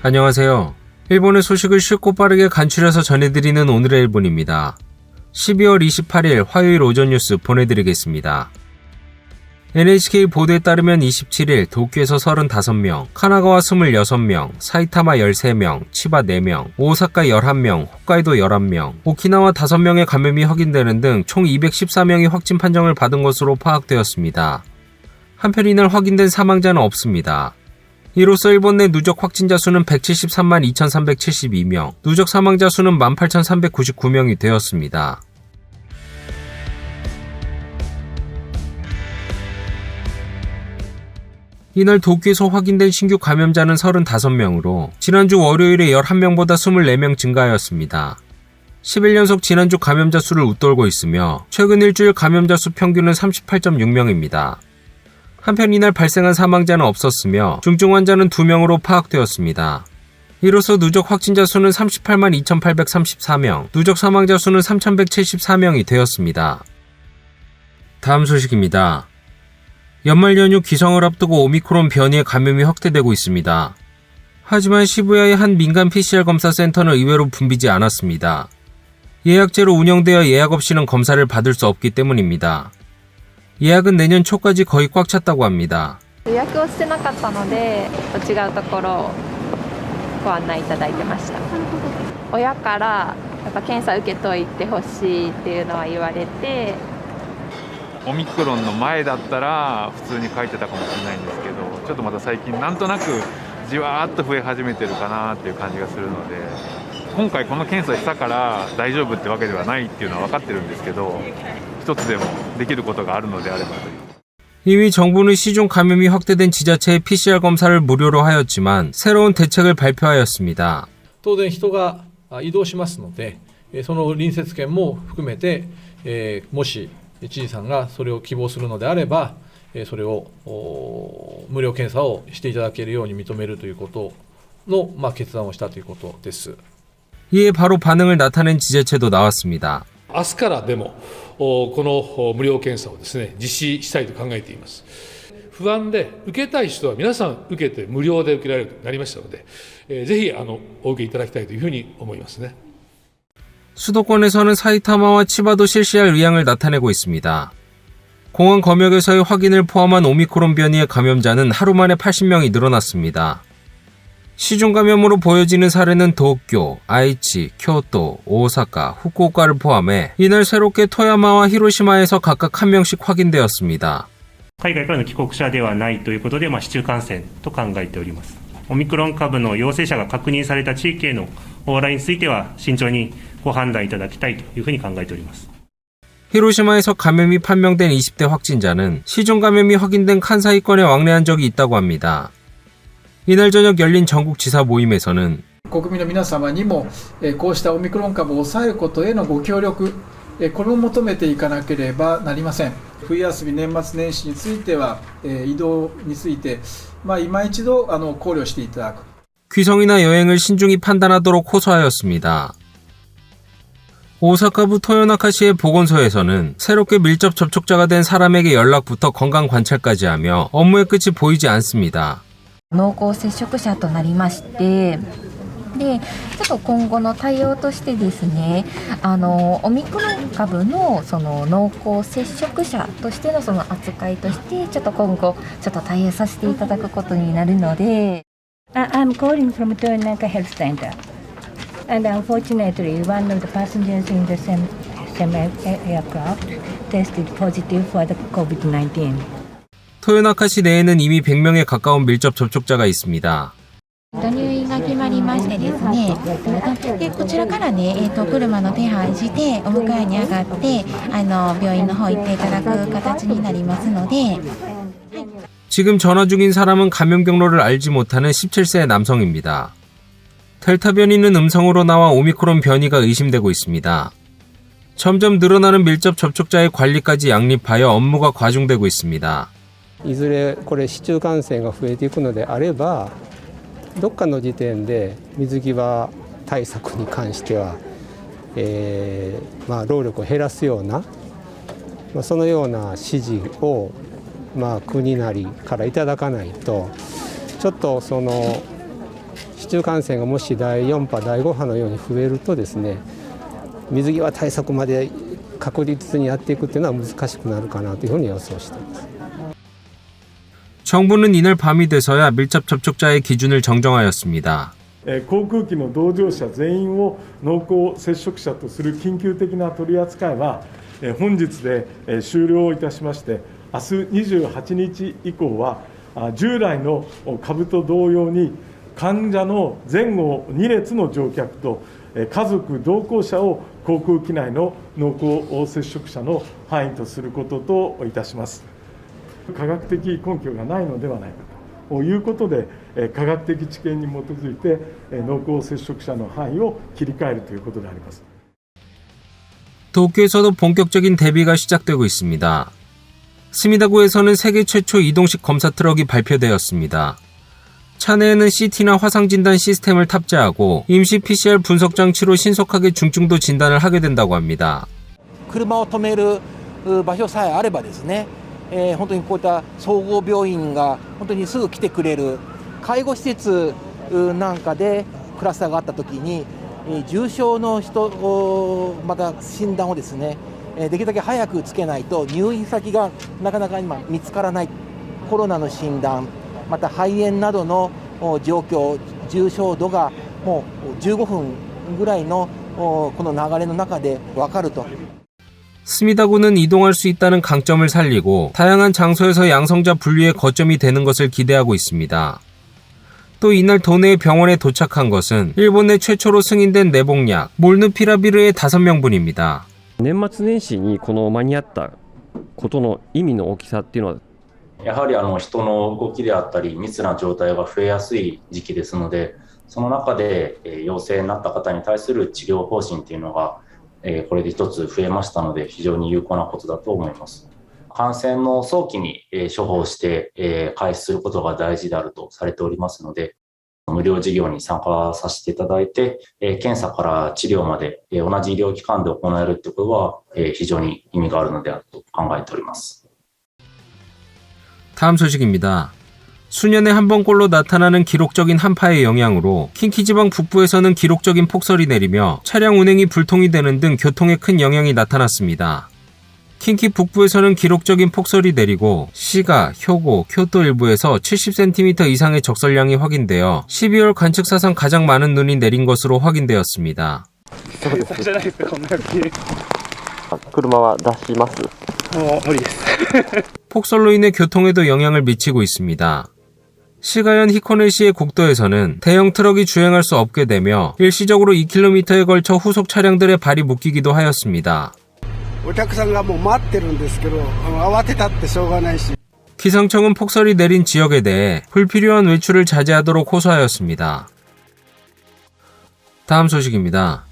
안녕하세요. 일본의 소식을 쉽고 빠르게 간추려서 전해드리는 오늘의 일본입니다. 12월 28일 화요일 오전 뉴스 보내드리겠습니다. NHK 보도에 따르면 27일 도쿄에서 35명, 카나가와 26명, 사이타마 13명, 치바 4명, 오사카 11명, 홋카이도 11명, 오키나와 5명의 감염이 확인되는 등 총 214명이 확진 판정을 받은 것으로 파악되었습니다. 한편 이날 확인된 사망자는 없습니다. 이로써 일본 내 누적 확진자 수는 173만 2,372명, 누적 사망자 수는 18,399명이 되었습니다. 이날 도쿄에서 확인된 신규 감염자는 35명으로 지난주 월요일에 11명보다 24명 증가하였습니다. 10일 연속 지난주 감염자 수를 웃돌고 있으며 최근 일주일 감염자 수 평균은 38.6명입니다. 한편 이날 발생한 사망자는 없었으며 중증 환자는 2명으로 파악되었습니다. 이로써 누적 확진자 수는 38만 2,834명, 누적 사망자 수는 3,174명이 되었습니다. 다음 소식입니다. 연말 연휴 기성을 앞두고 오미크론 변이의 감염이 확대되고 있습니다. 하지만 시부야의 한 민간 PCR 검사 센터는 의외로 붐비지 않았습니다. 예약제로 운영되어 예약 없이는 검사를 받을 수 없기 때문입니다. 예약은 내년 초까지 거의 꽉 찼다고 합니다. 予約をしてなかったので、違うところをご案内いただいてました。親からやっぱ検査受けといてほしいっていうのは言われて、オミクロンの前だったら普通に書いてたかもしれないんですけど、ちょっとまた最近なんとなくじわーっと増え始めてるかなっていう感じがするので、今回この検査したから大丈夫ってわけではないっていうのは分かってるんですけど、一つでもできることがあるのであればという。 이미 정부는 시중 감염이 확대된 지자체의 PCR 검사를 무료로 하였지만 새로운 대책을 발표하였습니다. 当然人が移動しますので、その隣接県も含めて、もし知事さんがそれを希望するのであれば、それを無料検査をしていただけるように認めるということの、決断をしたということです。 이에 바로 반응을 나타낸 지자체도 나왔습니다. 明日からでもこの無料検査をですね実施したいと考えています。不安で受けたい人は皆さん受けて無料で受けられるようになりましたので、ぜひお受けいただきたいというふうに思いますね。 수도권에서는 사이타마와 치바도 실시할 의향을 나타내고 있습니다. 공항 검역에서의 확인을 포함한 오미크론 변이의 감염자는 하루 만에 80명이 늘어났습니다. 시중 감염으로 보여지는 사례는 도쿄, 아이치, 교토, 오사카, 후쿠오카를 포함해 이날 새롭게 토야마와 히로시마에서 각각 1명씩 확인되었습니다. 海外からの帰国者ではないということで、市中感染と考えております。オミクロン株の陽性者が確認された地域への往来については慎重にご判断いただきたいというふうに考えております。 히로시마에서 감염이 판명된 20대 확진자는 시중 감염이 확인된 칸사이권에 왕래한 적이 있다고 합니다. 이날 저녁 열린 전국 지사 모임에서는 国民の皆様にもこうしたオミクロン株を抑えることへのご協力、これを求めていかなければなりません。冬休み年末年始については移動について今一度考慮していただく。 귀성이나 여행을 신중히 판단하도록 호소하였습니다. 오사카부 토요나카시의 보건소에서는 새롭게 밀접 접촉자가 된 사람에게 연락부터 건강 관찰까지 하며 업무의 끝이 보이지 않습니다. 濃厚接触者となりまして、でちょっと今後の対応としてですね、オミクロン株のその濃厚接触者としてのその扱いとしてちょっと今後ちょっと対応させていただくことになるので。 I'm calling from Toyonaka Health Center, and unfortunately, one of the passengers in the same aircraft tested positive for the COVID-19. 토요나카시 내에는 이미 100명에 가까운 밀접 접촉자가 있습니다. 入院が決まりましてですね、でこちらからね、車の手配してお迎えに上がって病院の方行っていただく形になりますので。 지금 전화 중인 사람은 감염 경로를 알지 못하는 17세의 남성입니다. 델타 변이는 음성으로 나와 오미크론 변이가 의심되고 있습니다. 점점 늘어나는 밀접 접촉자의 관리까지 양립하여 업무가 과중되고 있습니다. いずれこれ市中感染が増えていくのであれば、どっかの時点で水際対策に関しては、労力を減らすような、そのような指示を国なりからいただかないと、ちょっとその市中感染がもし第4波、第5波のように増えるとですね、水際対策まで確実にやっていくっていうのは難しくなるかなというふうに予想しています。 정부는 이날 밤이 돼서야 밀접 접촉자의 기준을 정정하였습니다. 航空機の同乗者全員を濃厚接触者とする緊急的な取り扱いは本日で終了いたしまして、明日28日以降は従来の株と同様に患者の前後2列の乗客と家族同行者を航空機内の濃厚接触者の範囲とすることといたします。科学的根拠がないのではないかということで、科学的知見に基づいて濃厚接触者の範囲を切り替えるということであります。 도쿄에서도 본격적인 대비가 시작되고 있습니다. 스미다구에서는 세계 최초 이동식 검사 트럭이 발표되었습니다. 차내에는 CT나 화상진단 시스템을 탑재하고 임시 PCR 분석 장치로 신속하게 중증도 진단을 하게 된다고 합니다. 車を止める場所さえあればですね、本当にこういった総合病院が本当にすぐ来てくれる介護施設なんかでクラスターがあったときに重症の人また診断をですねできるだけ早くつけないと入院先がなかなか今見つからない。コロナの診断また肺炎などの状況重症度がもう15分ぐらいのこの流れの中で分かると。 스미다구는 이동할 수 있다는 강점을 살리고 다양한 장소에서 양성자 분류의 거점이 되는 것을 기대하고 있습니다. 또 이날 도내의 병원에 도착한 것은 일본 내 최초로 승인된 내복약 몰누피라비르의 5명분입니다. 年末年始にこの間に合ったことの意味の大きさっていうのはやはり人の動きであったり密な状態が増えやすい時期ですので、その中で陽性になった方に対する治療方針っていうのがこれで一つ増えましたので非常に有効なことだと思います。感染の早期に処方して開始することが大事であるとされておりますので、無料事業に参加させていただいて検査から治療まで同じ医療機関で行えるということは非常に意味があるのであると考えております。 다음 소식입니다. 수년에 한 번꼴로 나타나는 기록적인 한파의 영향으로 킨키지방 북부에서는 기록적인 폭설이 내리며 차량 운행이 불통이 되는 등 교통에 큰 영향이 나타났습니다. 킨키 북부에서는 기록적인 폭설이 내리고 시가, 효고, 교토 일부에서 70cm 이상의 적설량이 확인되어 12월 관측 사상 가장 많은 눈이 내린 것으로 확인되었습니다. 車は出します。 폭설로 인해 교통에도 영향을 미치고 있습니다. 시가현 히코네시의 국도에서는 대형 트럭이 주행할 수 없게 되며 일시적으로 2km에 걸쳐 후속 차량들의 발이 묶이기도 하였습니다. 기상청은 폭설이 내린 지역에 대해 불필요한 외출을 자제하도록 호소하였습니다. 다음 소식입니다.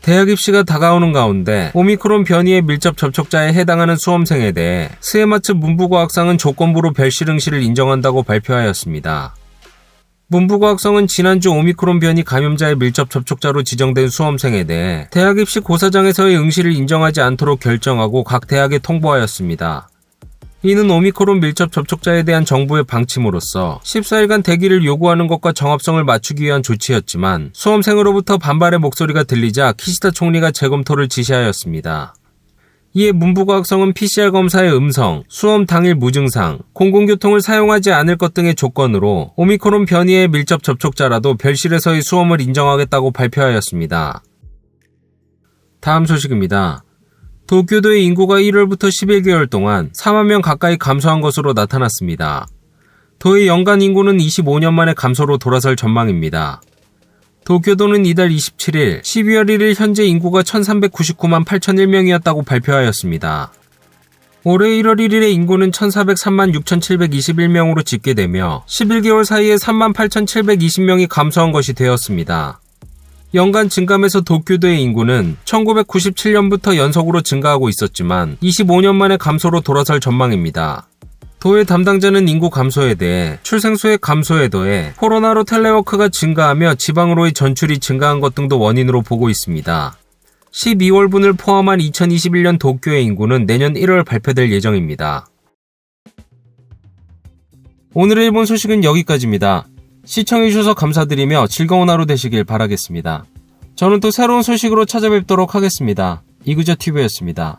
대학 입시가 다가오는 가운데 오미크론 변이의 밀접 접촉자에 해당하는 수험생에 대해 스에마츠 문부과학상은 조건부로 별실 응시를 인정한다고 발표하였습니다. 문부과학성은 지난주 오미크론 변이 감염자의 밀접 접촉자로 지정된 수험생에 대해 대학 입시 고사장에서의 응시를 인정하지 않도록 결정하고 각 대학에 통보하였습니다. 이는 오미크론 밀접 접촉자에 대한 정부의 방침으로서 14일간 대기를 요구하는 것과 정합성을 맞추기 위한 조치였지만 수험생으로부터 반발의 목소리가 들리자 키시다 총리가 재검토를 지시하였습니다. 이에 문부과학성은 PCR 검사의 음성, 수험 당일 무증상, 공공교통을 사용하지 않을 것 등의 조건으로 오미크론 변이의 밀접 접촉자라도 별실에서의 수험을 인정하겠다고 발표하였습니다. 다음 소식입니다. 도쿄도의 인구가 1월부터 11개월 동안 4만 명 가까이 감소한 것으로 나타났습니다. 도의 연간 인구는 25년 만에 감소로 돌아설 전망입니다. 도쿄도는 이달 27일, 12월 1일 현재 인구가 1399만 8001명이었다고 발표하였습니다. 올해 1월 1일의 인구는 1403만 6721명으로 집계되며 11개월 사이에 3만 8720명이 감소한 것이 되었습니다. 연간 증감에서 도쿄도의 인구는 1997년부터 연속으로 증가하고 있었지만 25년 만에 감소로 돌아설 전망입니다. 도의 담당자는 인구 감소에 대해 출생수의 감소에 더해 코로나로 텔레워크가 증가하며 지방으로의 전출이 증가한 것 등도 원인으로 보고 있습니다. 12월분을 포함한 2021년 도쿄의 인구는 내년 1월 발표될 예정입니다. 오늘의 일본 소식은 여기까지입니다. 시청해주셔서 감사드리며 즐거운 하루 되시길 바라겠습니다. 저는 또 새로운 소식으로 찾아뵙도록 하겠습니다. 이그저TV였습니다.